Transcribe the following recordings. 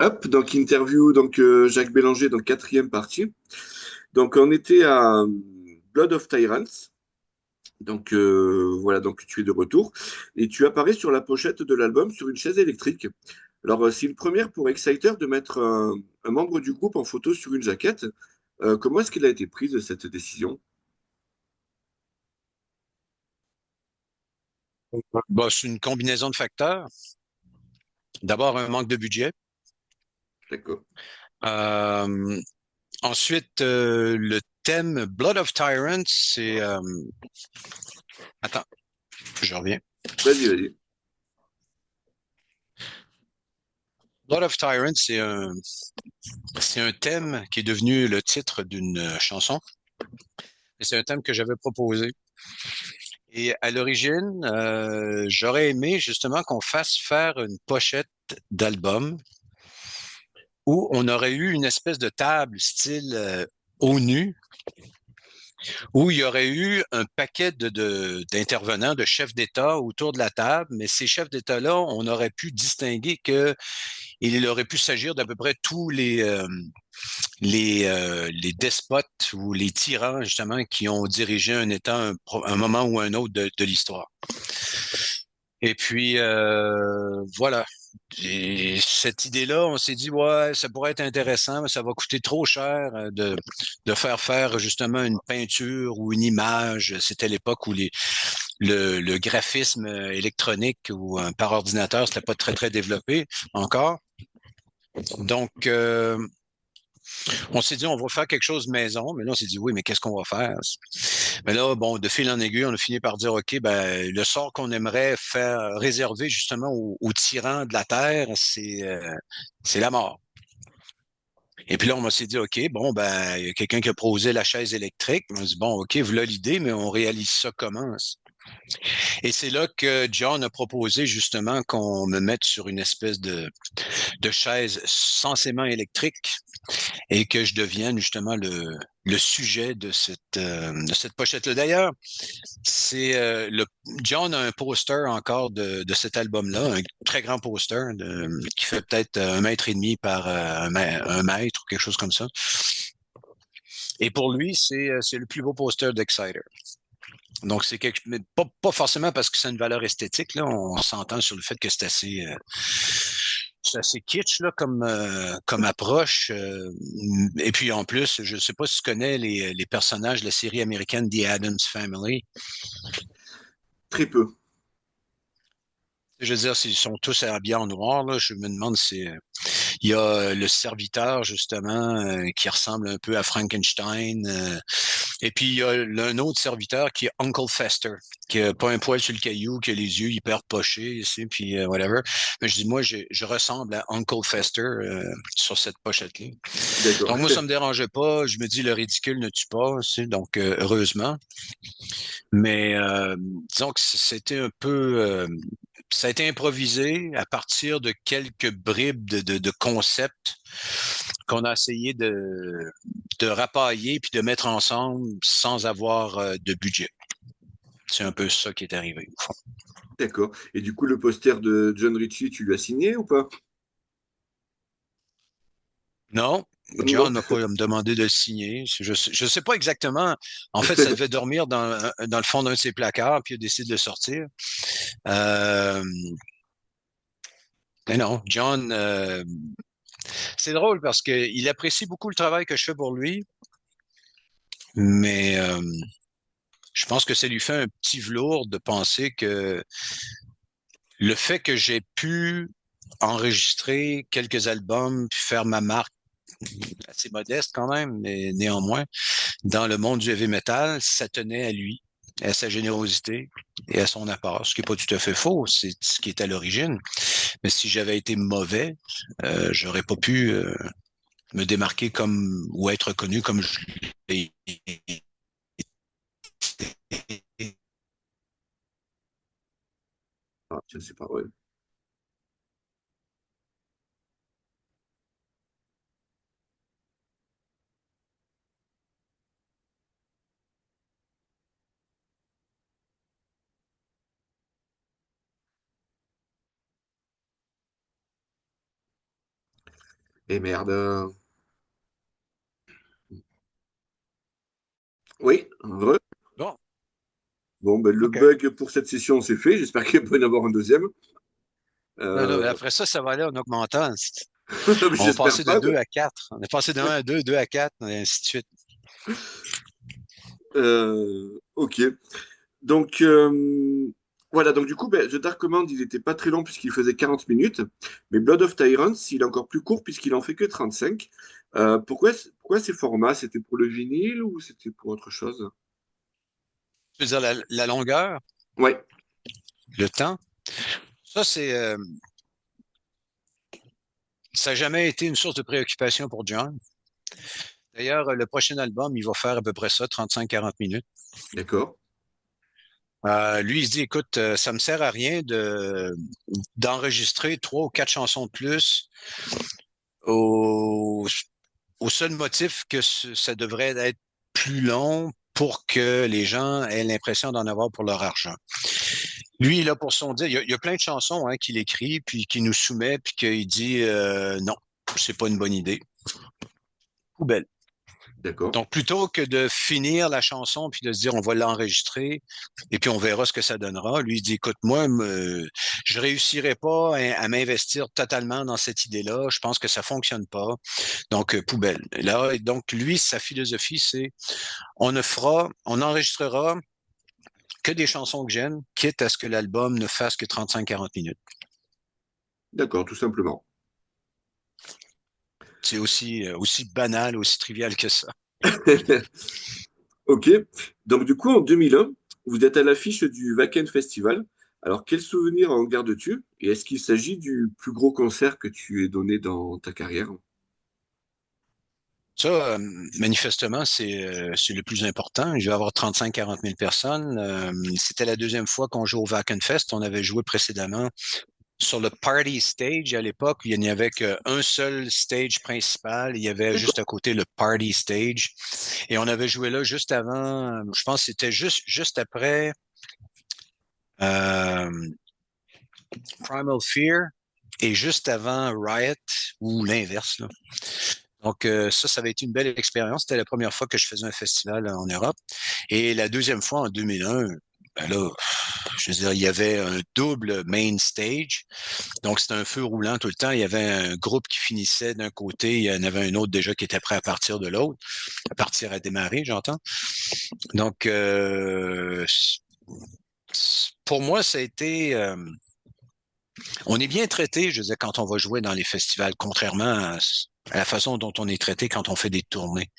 Up, donc interview Jacques Bélanger, donc quatrième partie. Donc on était à Blood of Tyrants. Donc voilà, donc tu es de retour et tu apparais sur la pochette de l'album sur une chaise électrique. Alors c'est une première pour Exciter de mettre un membre du groupe en photo sur une jaquette. Comment est-ce qu'il a été prise cette décision? Bah, c'est une combinaison de facteurs. D'abord, un manque de budget. D'accord. Euh, Ensuite, le thème Blood of Tyrants, c'est... attends, je reviens. Vas-y, vas-y. Blood of Tyrants, c'est un thème qui est devenu le titre d'une chanson. Et c'est un thème que j'avais proposé. Et à l'origine, j'aurais aimé justement qu'on fasse faire une pochette d'album où on aurait eu une espèce de table style ONU où il y aurait eu un paquet d'intervenants, de chefs d'État autour de la table, mais ces chefs d'État-là, on aurait pu distinguer que il aurait pu s'agir d'à peu près tous les despotes ou les tyrans, justement, qui ont dirigé un État un moment ou un autre de l'histoire. Et puis, voilà. Et cette idée-là, on s'est dit, ouais, ça pourrait être intéressant, mais ça va coûter trop cher de faire justement une peinture ou une image. C'était l'époque où le graphisme électronique ou par ordinateur, c'était pas très, très développé encore. Donc, on s'est dit, on va faire quelque chose maison, mais là, on s'est dit, oui, mais qu'est-ce qu'on va faire? Mais là, bon, de fil en aiguille, on a fini par dire, OK, ben, le sort qu'on aimerait faire réserver justement aux tyrans de la Terre, c'est la mort. Et puis là, on s'est dit, OK, bon, ben, il y a quelqu'un qui a posé la chaise électrique. On s'est dit, bon, OK, voilà l'idée, mais on réalise ça comment? Et c'est là que John a proposé justement qu'on me mette sur une espèce de chaise censément électrique et que je devienne justement le sujet de cette pochette-là. D'ailleurs, c'est John a un poster encore de cet album-là, un très grand poster qui fait peut-être 1 mètre et demi par un mètre ou quelque chose comme ça. Et pour lui, c'est le plus beau poster d'Exciter. Donc, c'est quelque mais pas forcément parce que c'est une valeur esthétique, là. On s'entend sur le fait que c'est assez kitsch là, comme approche. Et puis en plus, je ne sais pas si tu connais les personnages de la série américaine The Addams Family. Très peu. Je veux dire, ils sont tous habillés en noir. Là. Je me demande si il y a le serviteur justement qui ressemble un peu à Frankenstein. Et puis il y a un autre serviteur qui est Uncle Fester, qui a pas un poil sur le caillou, qui a les yeux hyper pochés ici, puis whatever. Mais je dis moi, je ressemble à Uncle Fester sur cette pochette-là. D'accord. Donc moi, ça me dérangeait pas. Je me dis le ridicule ne tue pas, tu sais, donc heureusement. Mais disons que c'était un peu ça a été improvisé à partir de quelques bribes de concepts qu'on a essayé de rapailler puis de mettre ensemble sans avoir de budget. C'est un peu ça qui est arrivé, au fond. D'accord. Et du coup, le poster de John Ritchie, tu lui as signé ou pas? Non, Non. John n'a pas me demandé de le signer. Je sais pas exactement. En fait, ça devait dormir dans le fond d'un de ses placards, puis il a décidé de le sortir. Euh, mais non, John, c'est drôle parce qu'il apprécie beaucoup le travail que je fais pour lui, mais je pense que ça lui fait un petit velours de penser que le fait que j'ai pu enregistrer quelques albums, puis faire ma marque assez modeste quand même, mais néanmoins, dans le monde du heavy metal, ça tenait à lui, à sa générosité et à son apport. Ce qui n'est pas tout à fait faux, c'est ce qui est à l'origine. Mais si j'avais été mauvais, j'aurais pas pu me démarquer comme ou être connu comme je l'ai été. Ah, tiens, c'est pas vrai. Et merde. Oui, vrai. Bon, Bon, ben, le OK. bug pour cette session, c'est fait. J'espère qu'il peut y en avoir un deuxième. Non, non, Euh, après ça, ça va aller en augmentant. On va J'espère passer de pas. 2 à 4. On est passé de 1 à 2, 2 à 4, et ainsi de suite. Ok. Donc, voilà. Donc, du coup, ben, The Dark Command, il n'était pas très long puisqu'il faisait 40 minutes. Mais Blood of Tyrants, il est encore plus court puisqu'il en fait que 35. Pourquoi ces formats? C'était pour le vinyle ou c'était pour autre chose? Je veux dire, la longueur, Ouais, le temps, ça, ça n'a jamais été une source de préoccupation pour John. D'ailleurs, le prochain album, il va faire à peu près ça, 35-40 minutes. d'accord. Lui, il se dit, écoute, ça me sert à rien d'enregistrer 3 ou 4 chansons de plus au, au seul motif que ça devrait être plus long pour que les gens aient l'impression d'en avoir pour leur argent. Lui, il a pour son dire, il y a plein de chansons hein, qu'il écrit, puis qu'il nous soumet, puis qu'il dit non, c'est pas une bonne idée. Poubelle. D'accord. Donc, plutôt que de finir la chanson puis de se dire on va l'enregistrer et puis on verra ce que ça donnera, lui il dit écoute, moi, je réussirai pas à m'investir totalement dans cette idée-là. Je pense que ça fonctionne pas. Donc, poubelle. Là, donc, lui, sa philosophie, c'est on n'enregistrera que des chansons que j'aime, quitte à ce que l'album ne fasse que 35-40 minutes. D'accord, tout simplement. C'est aussi banal, aussi trivial que ça. Ok. Donc, du coup, en 2001, vous êtes à l'affiche du Wacken Festival. Alors, quel souvenir en gardes-tu? Et est-ce qu'il s'agit du plus gros concert que tu aies donné dans ta carrière? Ça, manifestement, c'est le plus important. Je vais avoir 35-40 000 personnes. C'était la deuxième fois qu'on joue au Wacken-Fest. On avait joué précédemment sur le Party Stage à l'époque. Il n'y avait qu'un seul stage principal. Il y avait D'accord. juste à côté le Party Stage. Et on avait joué là juste avant, je pense que c'était juste après euh, Primal Fear et juste avant Riot ou l'inverse, là. Donc, ça avait été une belle expérience. C'était la première fois que je faisais un festival en Europe. Et la deuxième fois, en 2001, ben là, je veux dire, il y avait un double main stage. Donc, c'était un feu roulant tout le temps. Il y avait un groupe qui finissait d'un côté, il y en avait un autre déjà qui était prêt à partir de l'autre, à partir à démarrer, j'entends. Donc, pour moi, ça a été... on est bien traité, je veux dire, quand on va jouer dans les festivals, contrairement à la façon dont on est traité quand on fait des tournées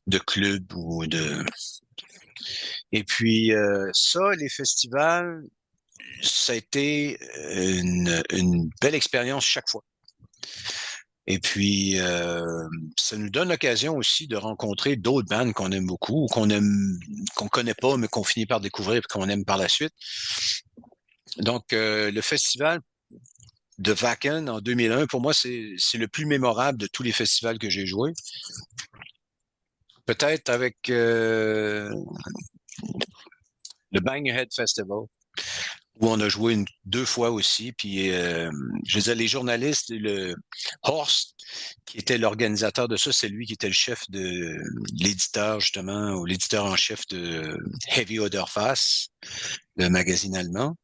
de clubs ou de... Et puis, ça, les festivals, ça a été une belle expérience chaque fois. Et puis, ça nous donne l'occasion aussi de rencontrer d'autres bandes qu'on aime beaucoup, ou qu'on aime, qu'on connaît pas, mais qu'on finit par découvrir et qu'on aime par la suite. Donc, le festival de Wacken en 2001, pour moi, c'est le plus mémorable de tous les festivals que j'ai joués. Peut-être avec le Bang Your Head Festival, où on a joué 2 fois aussi. Puis, je veux dire, les journalistes, le Horst, qui était l'organisateur de ça, c'est lui qui était le chef de l'éditeur, justement, ou l'éditeur en chef de Heavy Oderfass, le magazine allemand.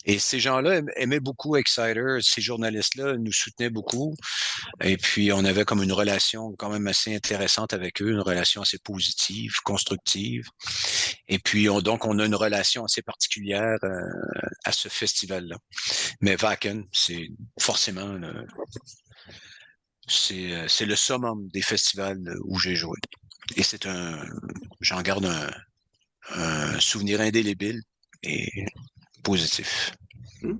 Et ces gens-là aimaient beaucoup Exciter. Ces journalistes-là nous soutenaient beaucoup. Et puis, on avait comme une relation quand même assez intéressante avec eux, une relation assez positive, constructive. Et puis, donc, on a une relation assez particulière à ce festival-là. Mais Wacken, c'est forcément c'est le summum des festivals où j'ai joué. Et j'en garde un souvenir indélébile et positif. Hmm.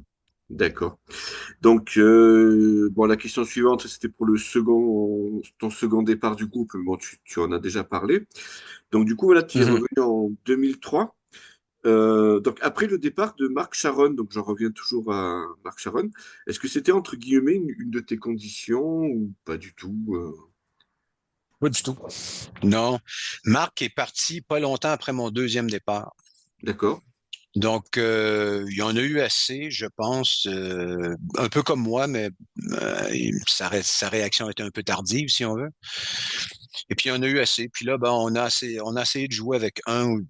D'accord. Donc, bon, la question suivante, c'était pour ton second départ du groupe. Bon, tu en as déjà parlé. Donc, du coup, voilà, tu es Mhm. revenu en 2003. Donc, après le départ de Marc Sharon, donc j'en reviens toujours à Marc Sharon, est-ce que c'était entre guillemets une de tes conditions ou pas du tout? Pas du tout. Non. Marc est parti pas longtemps après mon deuxième départ. D'accord. Donc, il y en a eu assez, je pense, un peu comme moi, mais Sa réaction était un peu tardive, si on veut. Et puis, on a eu assez. Puis là, ben, on a essayé de jouer avec un ou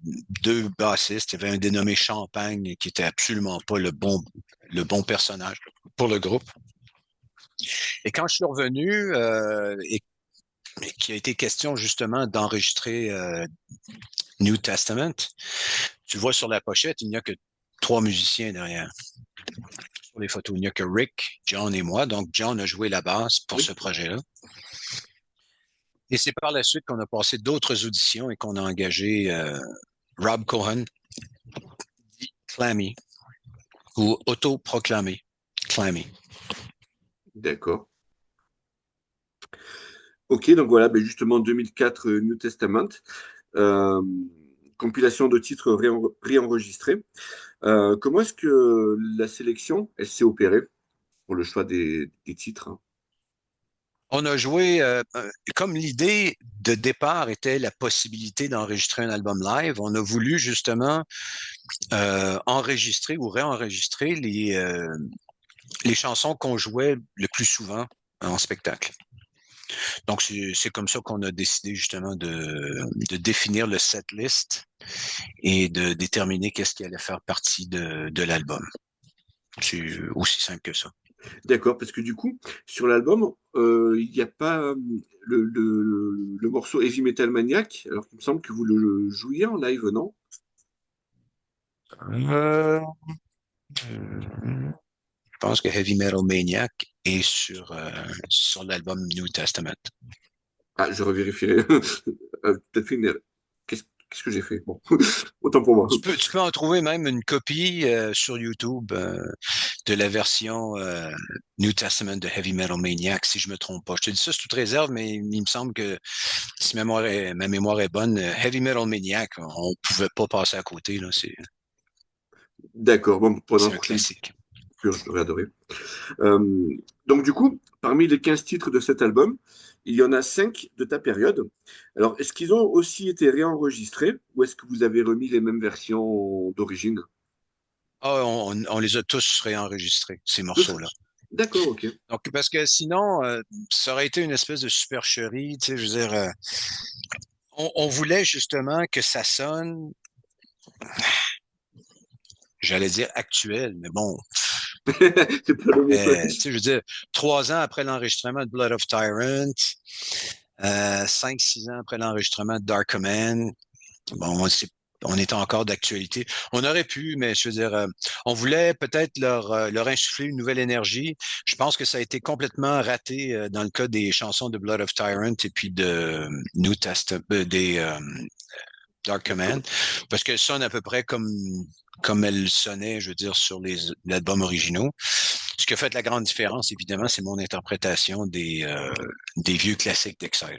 deux bassistes. Il y avait un dénommé Champagne qui était absolument pas le bon personnage pour le groupe. Et quand je suis revenu, et qu'il a été question justement d'enregistrer New Testament, tu vois sur la pochette, il n'y a que 3 musiciens derrière. Sur les photos, il n'y a que Rick, John et moi. Donc, John a joué la basse pour Oui. ce projet-là. Et c'est par la suite qu'on a passé d'autres auditions et qu'on a engagé Rob Cohen, dit Clammy, ou autoproclamé Clammy. D'accord. Ok, donc voilà, ben justement 2004 New Testament, euh, compilation de titres réenregistrés. Comment est-ce que la sélection, elle s'est opérée pour le choix des titres, hein? On a joué, comme l'idée de départ était la possibilité d'enregistrer un album live, on a voulu justement enregistrer ou réenregistrer les chansons qu'on jouait le plus souvent en spectacle. Donc, c'est comme ça qu'on a décidé justement de définir le set list et de déterminer qu'est-ce qui allait faire partie de l'album. C'est aussi simple que ça. D'accord, parce que du coup, sur l'album, il n'y a pas le morceau Heavy Metal Maniac, alors qu'il me semble que vous le jouiez en live, non? Euh, je pense que Heavy Metal Maniac est sur l'album New Testament. Ah, je revérifierai. Peut-être fait une erreur. Qu'est-ce que j'ai fait? Bon, autant pour moi. Tu peux en trouver même une copie sur YouTube de la version New Testament de Heavy Metal Maniac, si je me trompe pas. Je te dis ça sous toute réserve, mais il me semble que si ma mémoire est bonne, Heavy Metal Maniac, on pouvait pas passer à côté, là. D'accord, bon, pendant la C'est un prochaine classique. lecture, je devrais adorer. Donc, du coup, parmi les 15 titres de cet album, il y en a 5 de ta période. Alors, est-ce qu'ils ont aussi été réenregistrés ou est-ce que vous avez remis les mêmes versions d'origine? Ah, on les a tous réenregistrés, ces Tous? morceaux-là. D'accord, ok. Donc, parce que sinon, ça aurait été une espèce de supercherie, tu sais, je veux dire, on voulait justement que ça sonne, j'allais dire actuel, mais bon, C'est pas le mot. tu sais, je veux dire, 3 ans après l'enregistrement de Blood of Tyrant, 5, 6 ans après l'enregistrement de Dark Command, bon, on était encore d'actualité. On aurait pu, mais je veux dire, on voulait peut-être leur insuffler une nouvelle énergie. Je pense que ça a été complètement raté dans le cas des chansons de Blood of Tyrant et puis de New Testament, des Dark Command, parce qu'elles sonnent à peu près comme elles sonnaient, je veux dire, sur l'album originaux. Ce qui a fait la grande différence, évidemment, c'est mon interprétation des vieux classiques d'Exciter.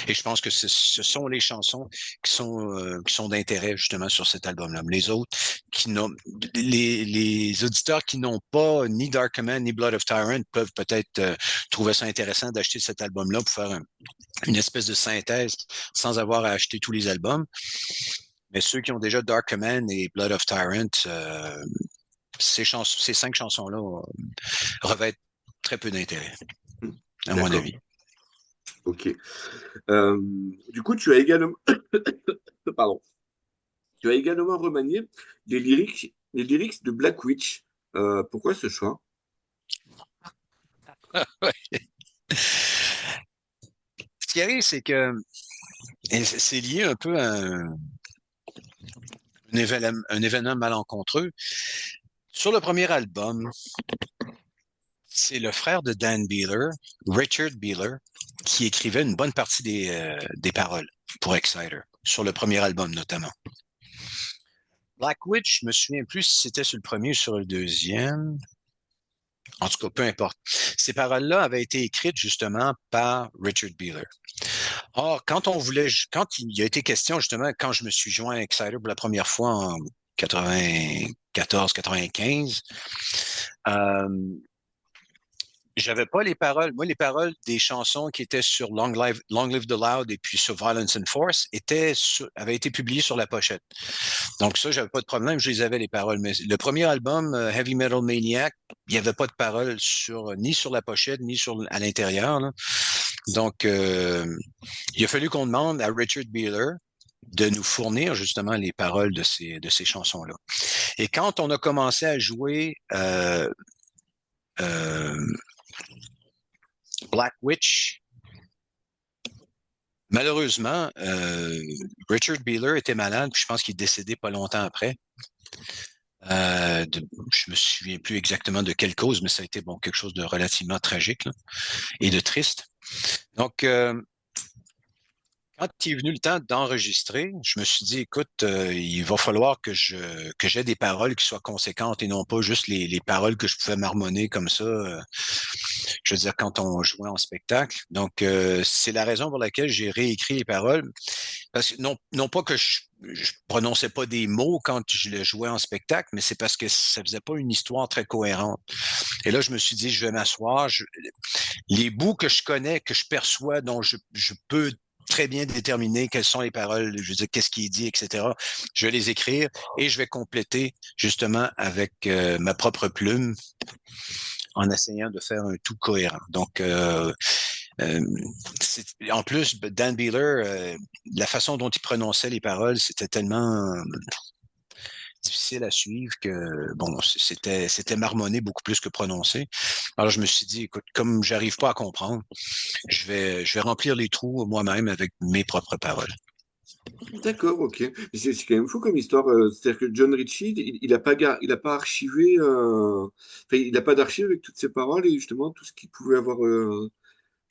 Et je pense que ce sont les chansons qui sont d'intérêt justement sur cet album-là. Les autres, qui n'ont, les auditeurs qui n'ont pas ni Dark Command ni Blood of Tyrant peuvent peut-être trouver ça intéressant d'acheter cet album-là pour faire une espèce de synthèse sans avoir à acheter tous les albums. Mais ceux qui ont déjà Dark Command et Blood of Tyrant, ces 5 chansons-là revêtent très peu d'intérêt, à mon D'accord, avis. ok. Euh, du coup, pardon, tu as également remanié les lyrics de Black Witch. Pourquoi ce choix? Ce qui arrive, c'est que et c'est lié un peu à un événement malencontreux. Sur le premier album, c'est le frère de Dan Beeler, Richard Beeler, qui écrivait une bonne partie des paroles pour Exciter, sur le premier album notamment. Black Witch, je me souviens plus si c'était sur le premier ou sur le deuxième. En tout cas, peu importe. Ces paroles-là avaient été écrites justement par Richard Beeler. Or, quand il a été question justement, quand je me suis joint à Exciter pour la première fois en 94, 95, euh, J'avais pas les paroles. Moi, les paroles des chansons qui étaient sur Long Live the Loud et puis sur Violence and Force avaient été publiées sur la pochette. Donc ça, j'avais pas de problème, je les avais les paroles. Mais le premier album, Heavy Metal Maniac, il n'y avait pas de paroles ni sur la pochette, ni à l'intérieur, là. Donc, il a fallu qu'on demande à Richard Beeler de nous fournir justement les paroles de ces chansons-là. Et quand on a commencé à jouer euh, Black Witch, malheureusement, Richard Beeler était malade, puis je pense qu'il est décédé pas longtemps après. Je me souviens plus exactement de quelle cause, mais ça a été bon quelque chose de relativement tragique là, et de triste. Donc, quand il est venu le temps d'enregistrer, je me suis dit, écoute, il va falloir que j'aie des paroles qui soient conséquentes et non pas juste les paroles que je pouvais marmonner comme ça. Je veux dire, quand on jouait en spectacle. Donc, c'est la raison pour laquelle j'ai réécrit les paroles. Parce que non pas que je prononçais pas des mots quand je le jouais en spectacle, mais c'est parce que ça faisait pas une histoire très cohérente. Et là, je me suis dit, je vais m'asseoir. Les bouts que je connais, que je perçois, dont je peux très bien déterminer quelles sont les paroles, je veux dire, qu'est-ce qui est dit, etc. Je vais les écrire et je vais compléter justement avec ma propre plume en essayant de faire un tout cohérent. Donc, en plus, Dan Beeler, la façon dont il prononçait les paroles, c'était tellement difficile à suivre que, bon, c'était marmonné beaucoup plus que prononcé. Alors, je me suis dit, écoute, comme j'arrive pas à comprendre, je vais remplir les trous moi-même avec mes propres paroles. D'accord, ok. Mais c'est quand même fou comme histoire. C'est-à-dire que John Ritchie, il a pas archivé, enfin, il n'a pas d'archive avec toutes ses paroles et justement tout ce qu'il pouvait avoir.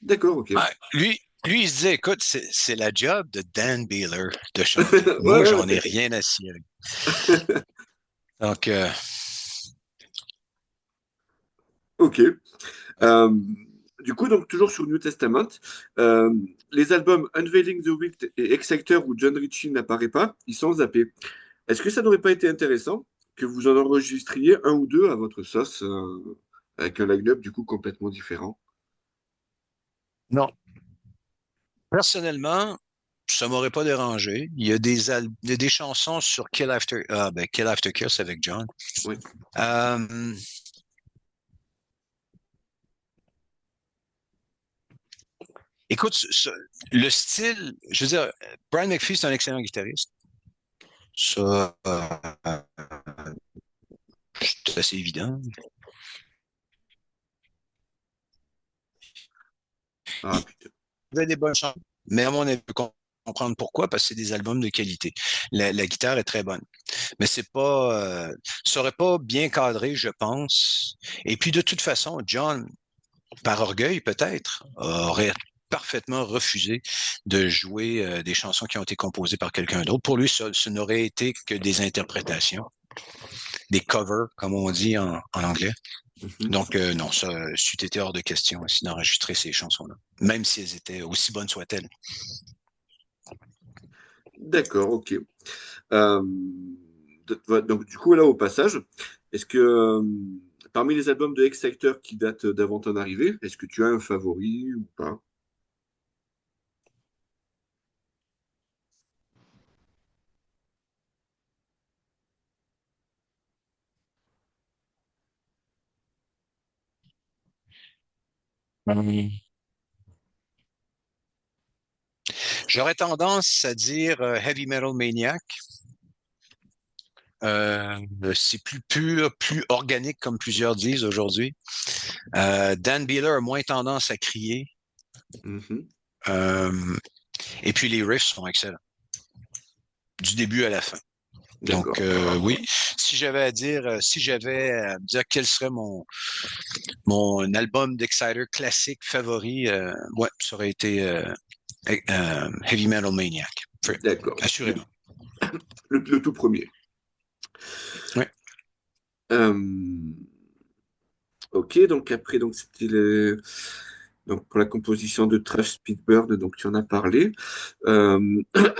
D'accord, ok. Ouais, lui, il se disait, écoute, c'est la job de Dan Beeler de chanter. Ouais, Moi, ouais, j'en ai ouais. rien à cirer. Donc, Ok. Euh, du coup, donc toujours sur New Testament, euh, les albums Unveiling the Wicked et Exciter où John Ritchie n'apparaît pas, ils sont zappés. Est-ce que ça n'aurait pas été intéressant que vous en enregistriez un ou deux à votre sauce, avec un line-up du coup complètement différent? non. Personnellement, ça m'aurait pas dérangé. Il y a des chansons sur Kill After Kiss avec John. Oui. Euh, écoute, le style, je veux dire, Brian McPhee, c'est un excellent guitariste. Ça, c'est assez évident. Ah putain. Il a des bonnes chansons, mais à mon avis, je peux comprendre pourquoi, parce que c'est des albums de qualité. La guitare est très bonne, mais c'est pas, ça aurait pas bien cadré, je pense. Et puis de toute façon, John, par orgueil peut-être, aurait parfaitement refusé de jouer des chansons qui ont été composées par quelqu'un d'autre. Pour lui, ce n'aurait été que des interprétations, des covers, comme on dit en anglais. Mhm. Donc, non, ça c'eût été hors de question aussi d'enregistrer ces chansons-là, même si elles étaient aussi bonnes soient-elles. D'accord, ok. Euh, donc du coup là au passage, est-ce que parmi les albums de Exciter qui datent d'avant ton arrivée, est-ce que tu as un favori ou pas? J'aurais tendance à dire Heavy Metal Maniac. C'est plus pur, plus organique, comme plusieurs disent aujourd'hui. Dan Beeler a moins tendance à crier. Mhm. Euh, et puis les riffs sont excellents, du début à la fin. Donc D'accord. oui, si j'avais à dire quel serait mon album d'Exciter classique favori, ouais, ça aurait été Heavy Metal Maniac, D'accord. assurément. Le tout premier. Ouais. Euh, ok, donc après, donc c'était donc pour la composition de Trash Speedbird, donc tu en as parlé. Ah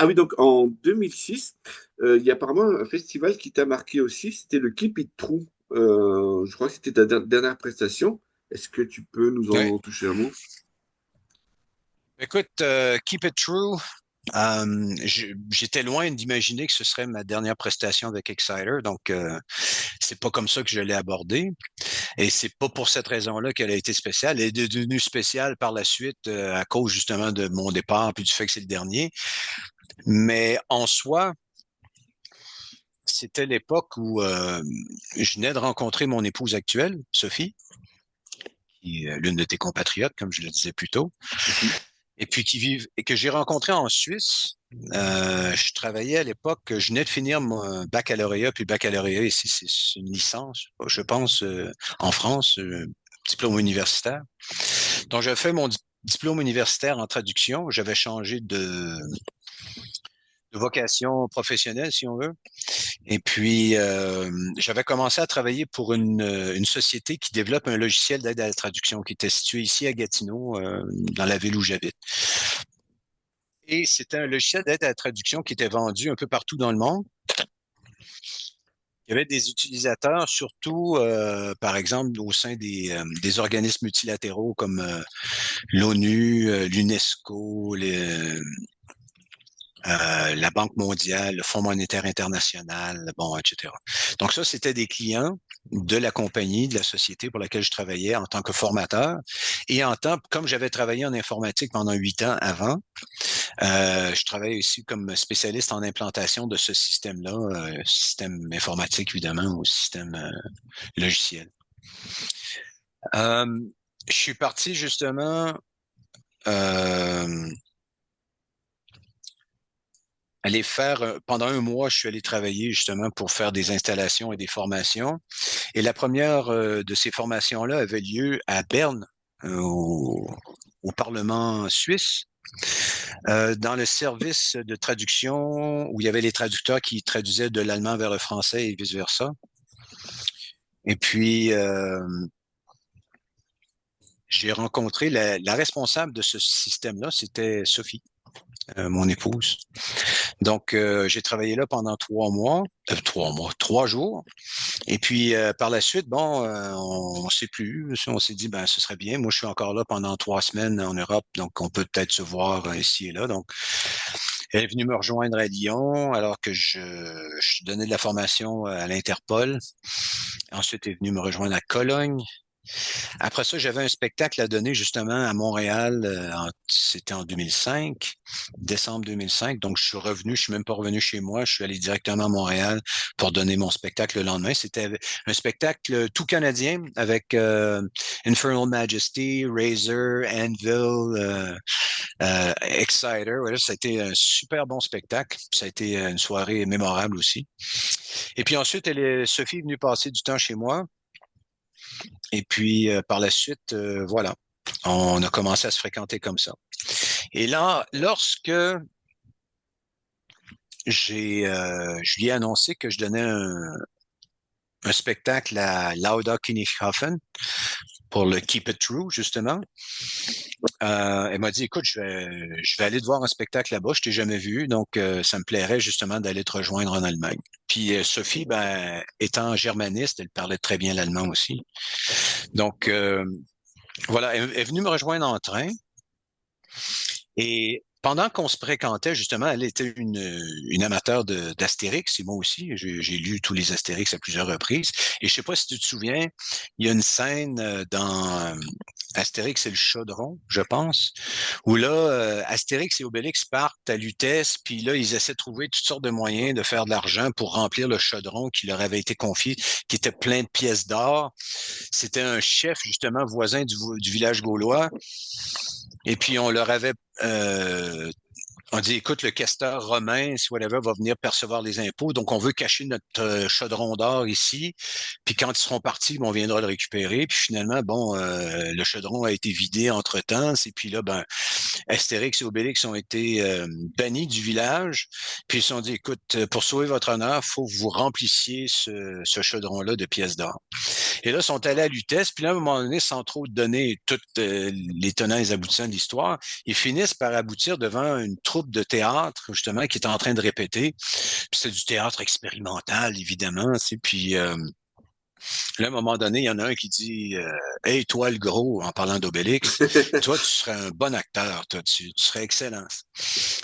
oui, donc en 2006, il y a apparemment un festival qui t'a marqué aussi, c'était le Keep It True. Je crois que c'était ta dernière prestation. Est-ce que tu peux nous Ouais. en toucher un mot? Écoute, Keep It True, j'étais loin d'imaginer que ce serait ma dernière prestation avec Exciter, donc c'est pas comme ça que je l'ai abordée. Et c'est pas pour cette raison-là qu'elle a été spéciale. Elle est devenue spéciale par la suite à cause justement de mon départ puis du fait que c'est le dernier. Mais en soi, c'était l'époque où je venais de rencontrer mon épouse actuelle, Sophie, qui est l'une de tes compatriotes, comme je le disais plus tôt, Mhm. et puis qui vive et que j'ai rencontré en Suisse. Je travaillais à l'époque, je venais de finir mon baccalauréat, puis le baccalauréat ici, c'est une licence, je pense, en France, diplôme universitaire. Donc, j'avais fait mon diplôme universitaire en traduction. J'avais changé de vocation professionnelle, si on veut. Et puis, j'avais commencé à travailler pour une société qui développe un logiciel d'aide à la traduction qui était situé ici à Gatineau, dans la ville où j'habite. Et c'était un logiciel d'aide à la traduction qui était vendu un peu partout dans le monde. Il y avait des utilisateurs, surtout, par exemple, au sein des organismes multilatéraux comme l'ONU, l'UNESCO, la Banque mondiale, le Fonds monétaire international, bon, etc. Donc ça, c'était des clients de la compagnie, de la société pour laquelle je travaillais en tant que formateur. Et comme j'avais travaillé en informatique pendant 8 ans avant, je travaillais aussi comme spécialiste en implantation de ce système-là, système informatique évidemment, ou système logiciel. Euh, je suis parti justement euh, aller faire, pendant un mois, je suis allé travailler justement pour faire des installations et des formations. Et la première de ces formations-là avait lieu à Berne, euh, au, au Parlement suisse, dans le service de traduction où il y avait les traducteurs qui traduisaient de l'allemand vers le français et vice-versa. Et puis, j'ai rencontré la responsable de ce système-là, c'était Sophie, mon épouse. Donc, j'ai travaillé là pendant 3 mois, 3 mois, 3 jours. Et puis, par la suite, bon, on ne sait plus. On s'est dit, ben, ce serait bien. Moi, je suis encore là pendant 3 semaines en Europe, donc on peut peut-être se voir ici et là. Donc, elle est venue me rejoindre à Lyon alors que je donnais de la formation à l'Interpol. Ensuite, elle est venue me rejoindre à Cologne. Après ça, j'avais un spectacle à donner justement à Montréal. C'était en 2005, décembre 2005. Donc, je suis revenu. Je suis même pas revenu chez moi. Je suis allé directement à Montréal pour donner mon spectacle le lendemain. C'était un spectacle tout canadien avec Infernal Majesty, Razor, Anvil, Exciter. Voilà, ça a été un super bon spectacle. Ça a été une soirée mémorable aussi. Et puis ensuite, Sophie est venue passer du temps chez moi. Et puis, par la suite, voilà, on a commencé à se fréquenter comme ça. Et là, lorsque je lui ai annoncé que je donnais un spectacle à Lauda Kinighofen pour le Keep It True, justement, elle m'a dit, écoute, je vais aller te voir un spectacle là-bas, je t'ai jamais vu, donc ça me plairait justement d'aller te rejoindre en Allemagne. Puis Sophie, ben, étant germaniste, elle parlait très bien l'allemand aussi. Donc, voilà, elle est venue me rejoindre en train. Et pendant qu'on se fréquentait, justement, elle était une amateur d'Astérix, et moi aussi. J'ai lu tous les Astérix à plusieurs reprises. Et je sais pas si tu te souviens, il y a une scène dans Astérix et le Chaudron, je pense, où là, Astérix et Obélix partent à Lutèce, puis là, ils essaient de trouver toutes sortes de moyens de faire de l'argent pour remplir le chaudron qui leur avait été confié, qui était plein de pièces d'or. C'était un chef, justement, voisin du village gaulois. Et puis, on leur avait on dit, écoute, le questeur romain, si whatever, va venir percevoir les impôts, donc on veut cacher notre chaudron d'or ici, puis quand ils seront partis, on viendra le récupérer, puis finalement, bon, le chaudron a été vidé entre-temps, et puis là, ben, Astérix et Obélix ont été bannis du village, puis ils se sont dit, écoute, pour sauver votre honneur, il faut que vous remplissiez ce chaudron-là de pièces d'or. Et là, ils sont allés à Lutèce, puis là, à un moment donné, sans trop donner toutes les tenants et les aboutissants de l'histoire, ils finissent par aboutir devant une troupe de théâtre, justement, qui est en train de répéter. Puis c'est du théâtre expérimental, évidemment. Puis Là, à un moment donné, il y en a un qui dit Hey, toi, le gros, en parlant d'Obélix, toi, tu serais un bon acteur, toi, tu serais excellent.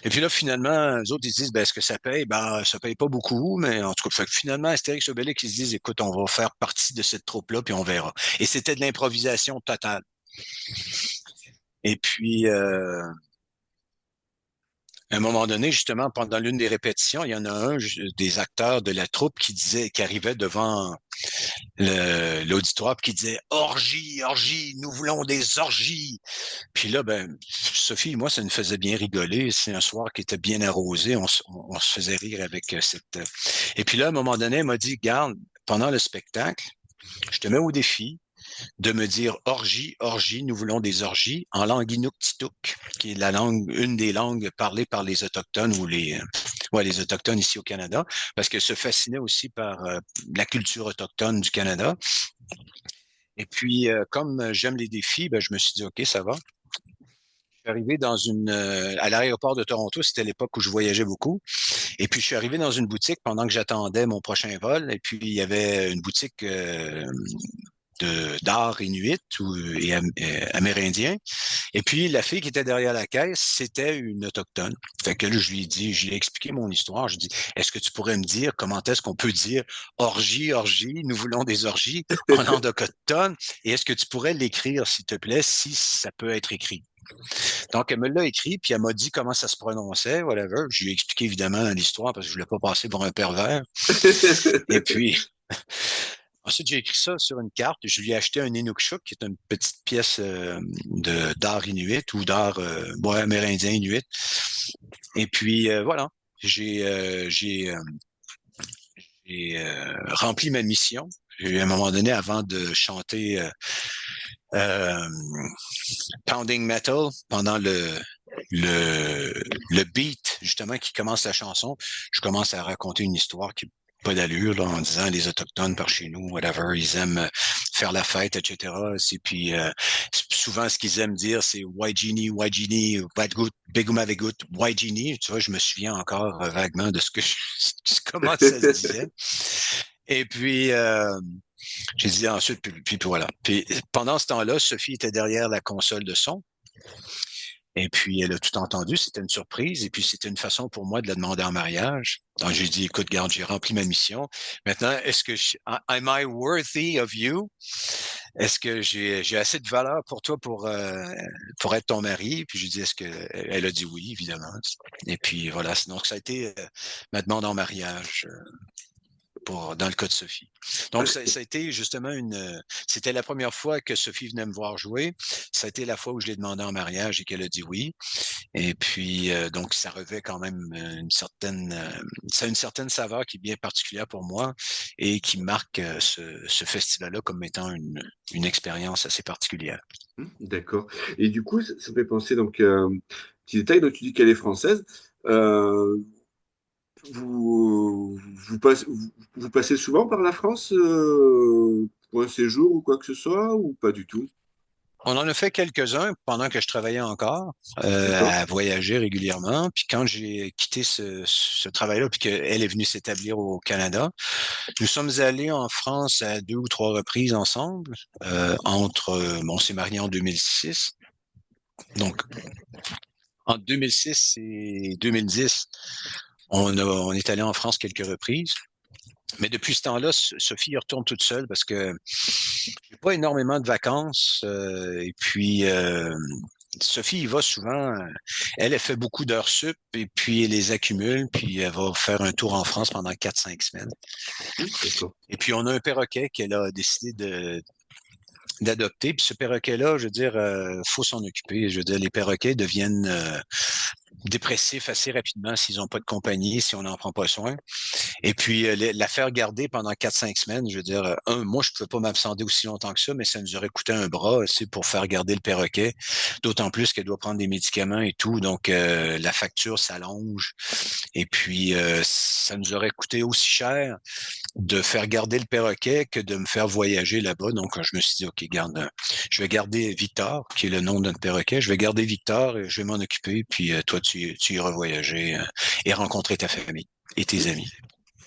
Et puis là, finalement, les autres, ils disent est-ce que ça paye? Ben, ça paye pas beaucoup, mais en tout cas, fait que finalement, Astérix et Obélix, ils se disent écoute, on va faire partie de cette troupe-là, puis on verra. Et c'était de l'improvisation totale. Et puis, à un moment donné, justement, pendant l'une des répétitions, il y en a un des acteurs de la troupe qui arrivait devant l'auditoire, puis qui disait orgie, orgie, nous voulons des orgies. Puis là, ben, Sophie, moi, ça nous faisait bien rigoler. C'est un soir qui était bien arrosé. On se faisait rire avec cette. Et puis là, à un moment donné, elle m'a dit, garde, pendant le spectacle, je te mets au défi de me dire orgie, orgie, nous voulons des orgies en langue inuktitut, qui est la langue, une des langues parlées par les Autochtones ou les Autochtones ici au Canada, parce qu'elle se fascinait aussi par la culture autochtone du Canada. Et puis, comme j'aime les défis, ben, je me suis dit, OK, ça va. Je suis arrivé à l'aéroport de Toronto, c'était l'époque où je voyageais beaucoup. Et puis, je suis arrivé dans une boutique pendant que j'attendais mon prochain vol. Et puis, il y avait une boutique d'art inuit et amérindien. Et puis, la fille qui était derrière la caisse, c'était une autochtone. Fait que là, je lui ai expliqué mon histoire. Je dis, est-ce que tu pourrais me dire comment est-ce qu'on peut dire orgie, orgie, nous voulons des orgies en langue autochtone? Et est-ce que tu pourrais l'écrire, s'il te plaît, si ça peut être écrit? Donc, elle me l'a écrit, puis elle m'a dit comment ça se prononçait, whatever. Je lui ai expliqué évidemment l'histoire parce que je voulais pas passer pour un pervers. Et puis, ensuite, j'ai écrit ça sur une carte. Je lui ai acheté un Inukshuk, qui est une petite pièce d'art inuit ou d'art amérindien inuit. Et puis, voilà, j'ai euh, j'ai euh, rempli ma mission. Et à un moment donné, avant de chanter euh, Pounding Metal, pendant le, le beat, justement, qui commence la chanson, je commence à raconter une histoire qui pas d'allure, là, en disant les Autochtones par chez nous, whatever, ils aiment faire la fête, etc. Et puis, souvent, ce qu'ils aiment dire, c'est Waigini, Waigini, Wadgut, Begumavegut, Waigini. Tu vois, je me souviens encore vaguement de comment ça se disait. Et puis, j'ai dit ensuite, puis voilà. Puis pendant ce temps-là, Sophie était derrière la console de son. Et puis, elle a tout entendu. C'était une surprise. Et puis, c'était une façon pour moi de la demander en mariage. Donc, j'ai dit, écoute, garde, j'ai rempli ma mission. Maintenant, am I worthy of you? Est-ce que j'ai assez de valeur pour toi pour être ton mari? Puis, j'ai dit, elle a dit oui, évidemment. Et puis, voilà. Donc, ça a été ma demande en mariage. Dans le cas de Sophie. Donc, ça a été justement c'était la première fois que Sophie venait me voir jouer. Ça a été la fois où je l'ai demandé en mariage et qu'elle a dit oui. Et puis, donc, ça revêt quand même ça a une certaine saveur qui est bien particulière pour moi et qui marque ce festival-là comme étant une expérience assez particulière. D'accord. Et du coup, ça me fait penser, donc, petit détail, donc tu dis qu'elle est française. Euh, vous passez souvent par la France pour un séjour ou quoi que ce soit, ou pas du tout? On en a fait quelques-uns pendant que je travaillais encore, D'accord. à voyager régulièrement. Puis quand j'ai quitté ce travail-là, puis qu'elle est venue s'établir au Canada, nous sommes allés en France à 2 ou 3 reprises ensemble. On s'est mariés en 2006. Donc, entre 2006 et 2010, on est allé en France quelques reprises. Mais depuis ce temps-là, Sophie retourne toute seule parce que j'ai pas énormément de vacances. Et puis, Sophie y va souvent. Elle fait beaucoup d'heures sup et puis elle les accumule. Puis elle va faire un tour en France pendant 4, 5 semaines. D'accord. Et puis, on a un perroquet qu'elle a décidé d'adopter. Puis ce perroquet-là, je veux dire, faut s'en occuper. Je veux dire, les perroquets deviennent dépressifs assez rapidement s'ils n'ont pas de compagnie, si on n'en prend pas soin. Et puis, la faire garder pendant 4, 5 semaines, je veux dire, moi, je ne pouvais pas m'absenter aussi longtemps que ça, mais ça nous aurait coûté un bras aussi pour faire garder le perroquet, d'autant plus qu'elle doit prendre des médicaments et tout. Donc, la facture s'allonge. Et puis, ça nous aurait coûté aussi cher de faire garder le perroquet que de me faire voyager là-bas. Donc, je me suis dit, OK, garde, je vais garder Victor, qui est le nom de notre perroquet. Je vais garder Victor et je vais m'en occuper. Puis, toi, tu iras voyager et rencontrer ta famille et tes amis.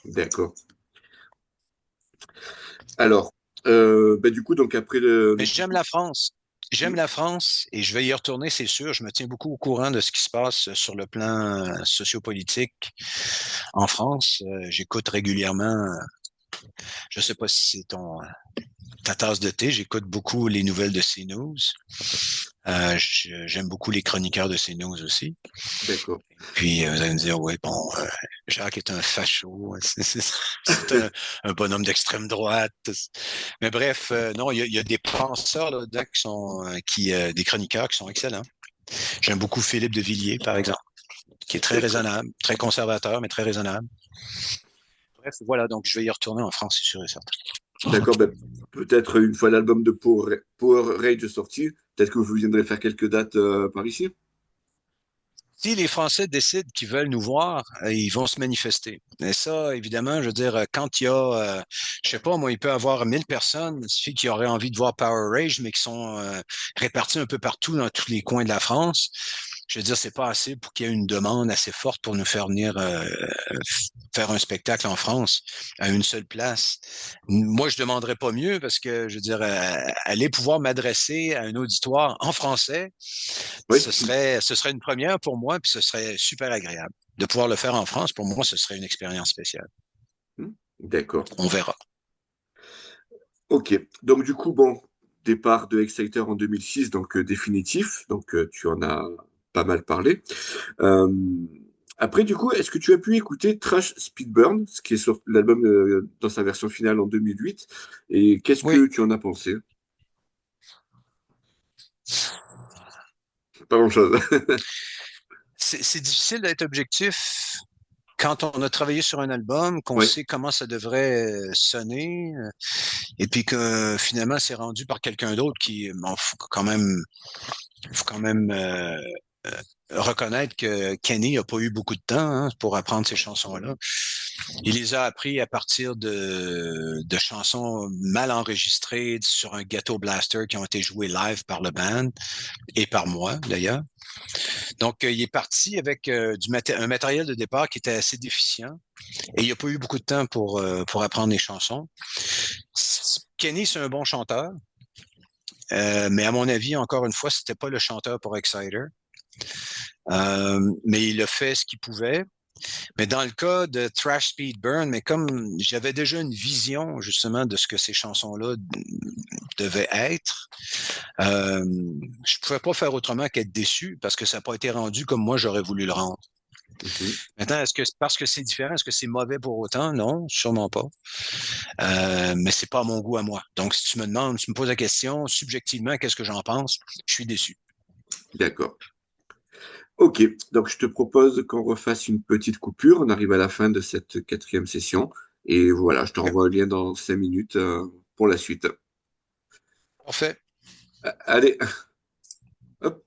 D'accord. Alors, Du coup, donc après le. Mais j'aime la France. J'aime la France et je vais y retourner, c'est sûr. Je me tiens beaucoup au courant de ce qui se passe sur le plan sociopolitique en France. J'écoute régulièrement, je sais pas si c'est ta tasse de thé, j'écoute beaucoup les nouvelles de CNews. J'aime beaucoup les chroniqueurs de CNews aussi. D'accord. Puis vous allez me dire, ouais, bon, Jacques est un facho, c'est un bonhomme d'extrême droite. Mais bref, non, il y a des penseurs là-dedans qui sont, des chroniqueurs qui sont excellents. J'aime beaucoup Philippe de Villiers, par exemple, qui est très D'accord. raisonnable, très conservateur, mais très raisonnable. Bref, voilà, donc je vais y retourner en France, c'est sûr et certain. D'accord. Peut-être une fois l'album de Power Rage sorti, peut-être que vous viendrez faire quelques dates par ici. Si les Français décident qu'ils veulent nous voir, ils vont se manifester. Et ça, évidemment, je veux dire, quand il y a, je sais pas, moi, il peut y avoir 1000 personnes, il suffit qui auraient envie de voir Power Rage, mais qui sont répartis un peu partout dans tous les coins de la France. Je veux dire, c'est pas assez pour qu'il y ait une demande assez forte pour nous faire venir faire un spectacle en France à une seule place. Moi, je demanderais pas mieux parce que, je veux dire, aller pouvoir m'adresser à un auditoire en français, Oui. ce serait une première pour moi, puis ce serait super agréable. De pouvoir le faire en France, pour moi, ce serait une expérience spéciale. D'accord. On verra. Ok. Donc du coup, bon, départ de Exciter en 2006, donc définitif. Donc tu en as pas mal parlé. Euh, Après, du coup, est-ce que tu as pu écouter Trash Speedburn, ce qui est sur l'album dans sa version finale en 2008, et qu'est-ce Oui, que tu en as pensé? Pas grand-chose. c'est difficile d'être objectif quand on a travaillé sur un album, qu'on Oui. sait comment ça devrait sonner, et puis que finalement c'est rendu par quelqu'un d'autre qui, bon, faut quand même reconnaître que Kenny a pas eu beaucoup de temps pour apprendre ces chansons-là. Il les a appris à partir de chansons mal enregistrées sur un ghetto blaster qui ont été jouées live par le band et par moi d'ailleurs. Donc il est parti avec un matériel de départ qui était assez déficient et il n'a pas eu beaucoup de temps pour apprendre les chansons. Kenny, c'est un bon chanteur, mais à mon avis, encore une fois, c'était pas le chanteur pour Exciter. Mais il a fait ce qu'il pouvait. Mais dans le cas de Thrash Speed Burn, mais comme j'avais déjà une vision justement de ce que ces chansons-là devaient être, je pouvais pas faire autrement qu'être déçu parce que ça n'a pas été rendu comme moi j'aurais voulu le rendre. Mhm. Maintenant, est-ce que parce que c'est différent, est-ce que c'est mauvais pour autant? Non, sûrement pas. Mais c'est pas à mon goût à moi. Donc, si tu me demandes, tu me poses la question, subjectivement, qu'est-ce que j'en pense? Je suis déçu. D'accord. Ok, donc je te propose qu'on refasse une petite coupure. On arrive à la fin de cette quatrième session. Et voilà, je te renvoie le lien dans 5 minutes pour la suite. Parfait. Allez, hop.